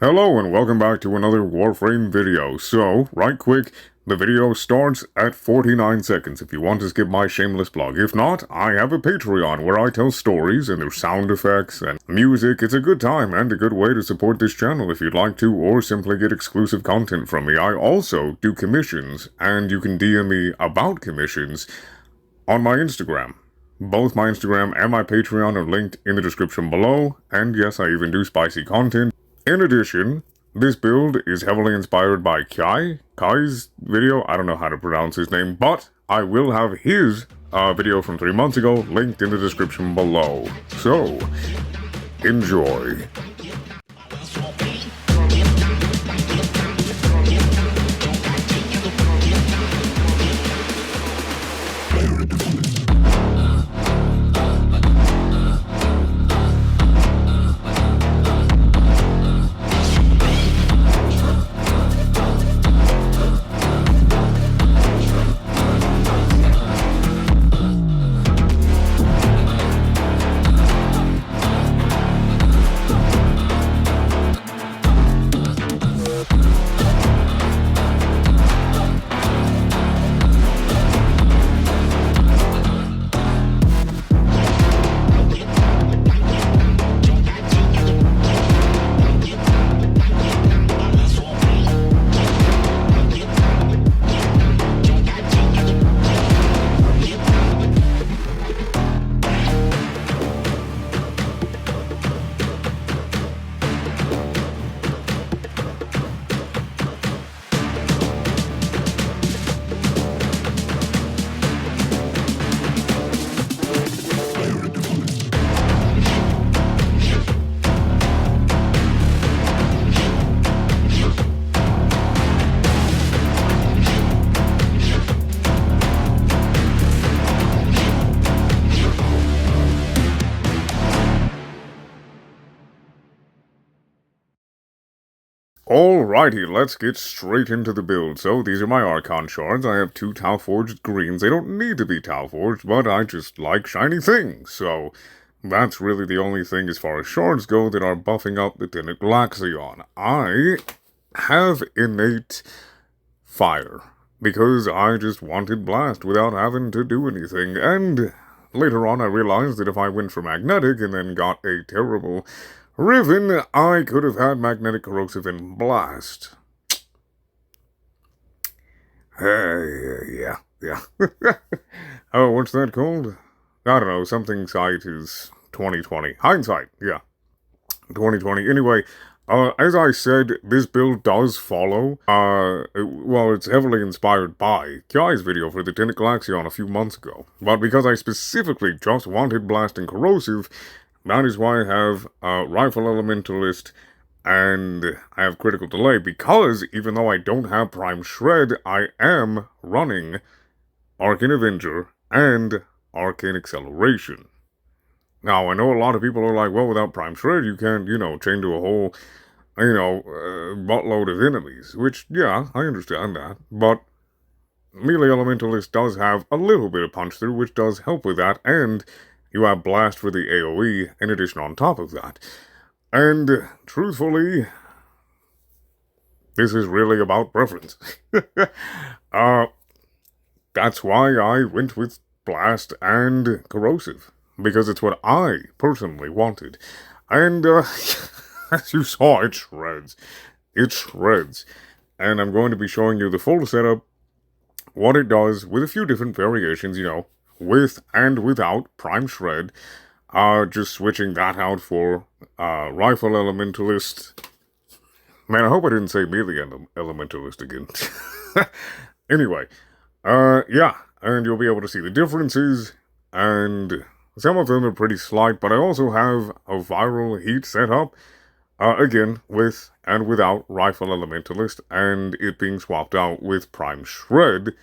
Hello and welcome back to another Warframe video. So, right quick, the video starts at 49 seconds if you want to skip my shameless plug. If not, I have a Patreon where I tell stories and there's sound effects and music. It's a good time and a good way to support this channel if you'd like to, or simply get exclusive content from me. I also do commissions, and you can DM me about commissions on my Instagram. Both my Instagram and my Patreon are linked in the description below, and yes, I even do spicy content. In addition, this build is heavily inspired by Kai's video. I don't know how to pronounce his name, but I will have his video from 3 months ago linked in the description below. So, enjoy. Alrighty, let's get straight into the build. So, these are my Archon Shards. I have 2 Talforged Greens. They don't need to be Talforged, but I just like shiny things. So, that's really the only thing as far as Shards go that are buffing up the Tenet Glaxion. I have innate Fire, because I just wanted Blast without having to do anything, and later on I realized that if I went for Magnetic and then got a terrible Riven, I could have had Magnetic, Corrosive, and Blast. Yeah. Oh, what's that called? I don't know, something sight is 2020. Hindsight, yeah. 2020. Anyway, as I said, this build does follow, well, it's heavily inspired by Kai's video for the Tenet Glaxion a few months ago. But because I specifically just wanted Blast and Corrosive, that is why I have Rifle Elementalist and I have Critical Delay, because even though I don't have Prime Shred, I am running Arcane Avenger and Arcane Acceleration. Now, I know a lot of people are like, well, without Prime Shred, you can't, chain to a whole, buttload of enemies. Which, yeah, I understand that. But Melee Elementalist does have a little bit of punch through, which does help with that, and you have Blast for the AoE in addition on top of that. And, truthfully, this is really about preference. That's why I went with Blast and Corrosive, because it's what I personally wanted. And, as you saw, it shreds. It shreds. And I'm going to be showing you the full setup, what it does, with a few different variations, with and without Prime Shred. Just switching that out for Rifle Elementalist. Man, I hope I didn't say Melee Elementalist again. Anyway, yeah, and you'll be able to see the differences, and some of them are pretty slight, but I also have a viral heat set up, again, with and without Rifle Elementalist, and it being swapped out with Prime Shred,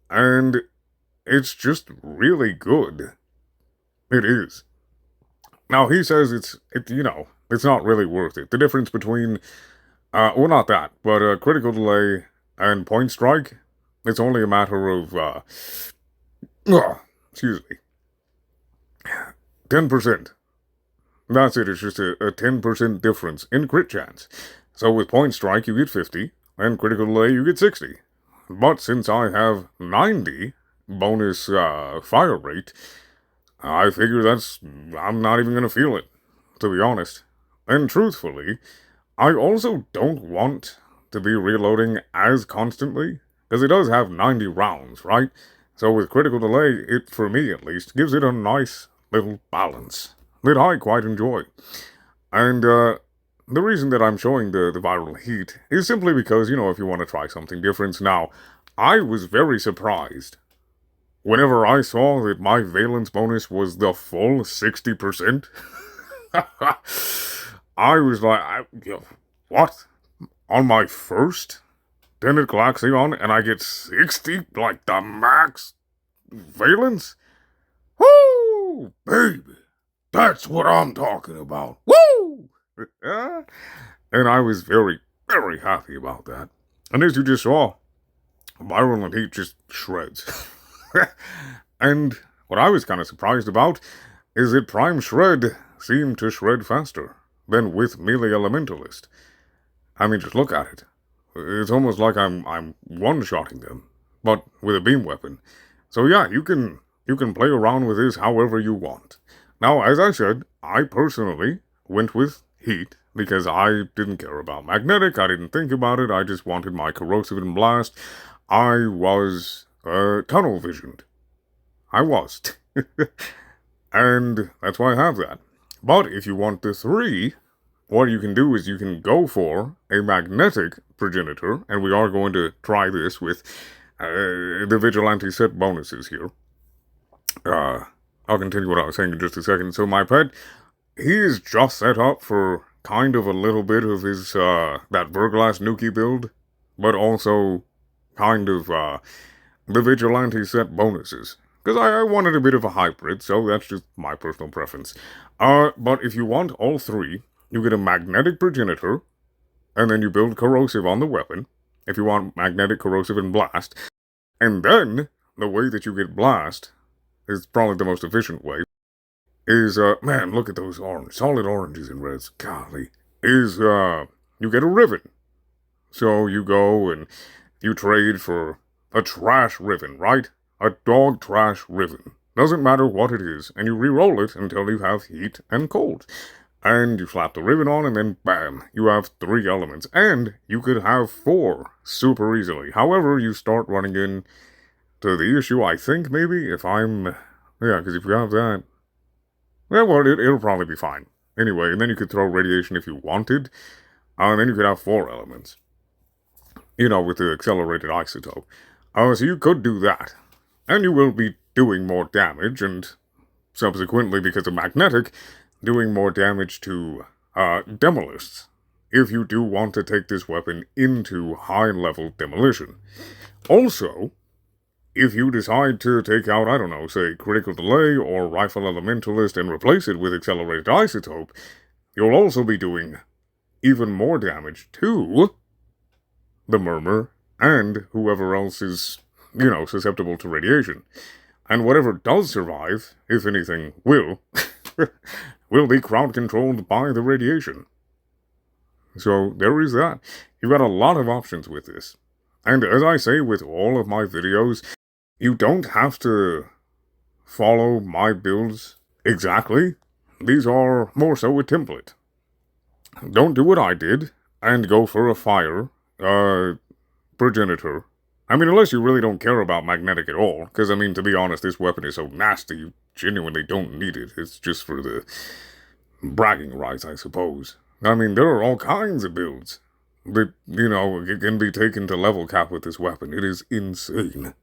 and it's just really good. It is. Now, he says it's not really worth it. The difference between, well, not that, but Critical Delay and Point Strike, it's only a matter of, excuse me, 10%. That's it, it's just a 10% difference in crit chance. So with Point Strike you get 50, and Critical Delay you get 60. But since I have 90 bonus fire rate, I figure I'm not even gonna feel it, to be honest. And truthfully, I also don't want to be reloading as constantly, because it does have 90 rounds, right? So with Critical Delay, it, for me at least, gives it a nice little balance that I quite enjoy. And the reason that I'm showing the viral heat is simply because, if you want to try something different. Now, I was very surprised whenever I saw that my valence bonus was the full 60%. I was like, what? On my first Tenet Glaxion, and I get 60, like the max valence? Woo! Baby! That's what I'm talking about. Woo! And I was very, very happy about that. And as you just saw, Viral Heat just shreds. And what I was kind of surprised about is that Prime Shred seemed to shred faster than with Melee Elementalist. I mean, just look at it. It's almost like I'm one-shotting them, but with a beam weapon. So yeah, you can play around with this however you want. Now, as I said, I personally went with Heat because I didn't care about Magnetic, I didn't think about it, I just wanted my Corrosive and Blast. I was tunnel visioned. I was. And that's why I have that. But if you want the 3, what you can do is you can go for a magnetic progenitor, and we are going to try this with the Vigilante set bonuses here. I'll continue what I was saying in just a second. So my pet, he is just set up for kind of a little bit of his, that Verglass Nuki build, but also kind of, the Vigilante set bonuses. Because I wanted a bit of a hybrid, so that's just my personal preference. But if you want all 3, you get a magnetic progenitor, and then you build Corrosive on the weapon, if you want magnetic, Corrosive, and Blast. And then, the way that you get Blast is probably the most efficient way, is, man, look at those solid oranges and reds, golly, is, you get a Riven. So you go and you trade for a trash Riven, right? A dog trash Riven. Doesn't matter what it is, and you re-roll it until you have heat and cold. And you slap the Riven on, and then bam, you have 3 elements. And you could have 4 super easily. However, you start running into the issue, I think, maybe, if I'm... Yeah, because if you have that... Yeah, well, it'll probably be fine. Anyway, and then you could throw Radiation if you wanted. And then you could have 4 elements. With the accelerated isotope. So you could do that. And you will be doing more damage, and subsequently, because of magnetic, doing more damage to Demolists, if you do want to take this weapon into high-level demolition. Also, if you decide to take out, I don't know, say, Critical Delay or Rifle Elementalist and replace it with Accelerated Isotope, you'll also be doing even more damage to the Murmur and whoever else is, susceptible to radiation. And whatever does survive, if anything will, will be crowd-controlled by the radiation. So there is that. You've got a lot of options with this. And as I say with all of my videos, you don't have to follow my builds exactly. These are more so a template. Don't do what I did and go for a fire progenitor. I mean, unless you really don't care about magnetic at all, because, I mean, to be honest, this weapon is so nasty, you genuinely don't need it. It's just for the bragging rights, I suppose. I mean, there are all kinds of builds that, it can be taken to level cap with this weapon. It is insane.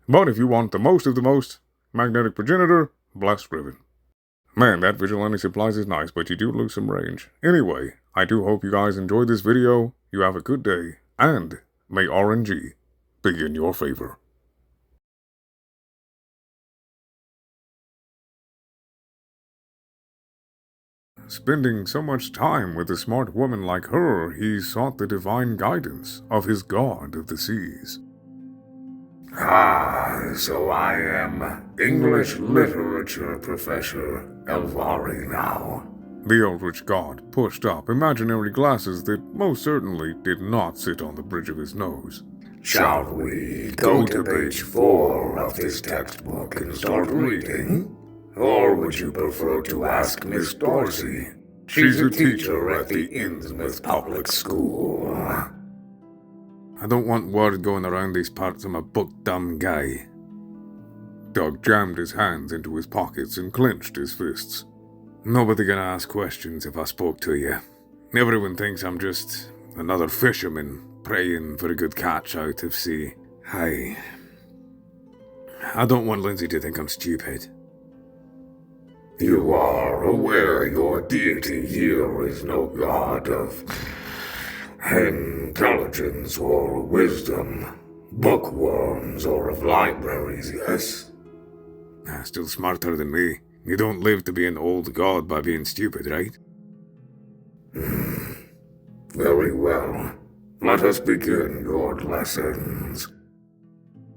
But if you want the most of the most, magnetic progenitor, Blast Riven. Man, that Vigilante supplies is nice, but you do lose some range. Anyway, I do hope you guys enjoyed this video, you have a good day, and may RNG be in your favor. Spending so much time with a smart woman like her, he sought the divine guidance of his god of the seas. So I am English Literature Professor Elvari now. The Eldritch God pushed up imaginary glasses that most certainly did not sit on the bridge of his nose. Shall we go to page 4 of this textbook and start reading? Or would you prefer to ask Miss Darcy? She's a teacher at the Innsmouth Public School. I don't want word going around these parts I'm a book-dumb guy. Doug jammed his hands into his pockets and clenched his fists. Nobody gonna ask questions if I spoke to you. Everyone thinks I'm just another fisherman praying for a good catch out of sea. I don't want Lindsay to think I'm stupid. You are aware your deity here is no god of intelligence or wisdom, bookworms or of libraries, yes? Still smarter than me. You don't live to be an old god by being stupid, right? Very well. Let us begin your lessons.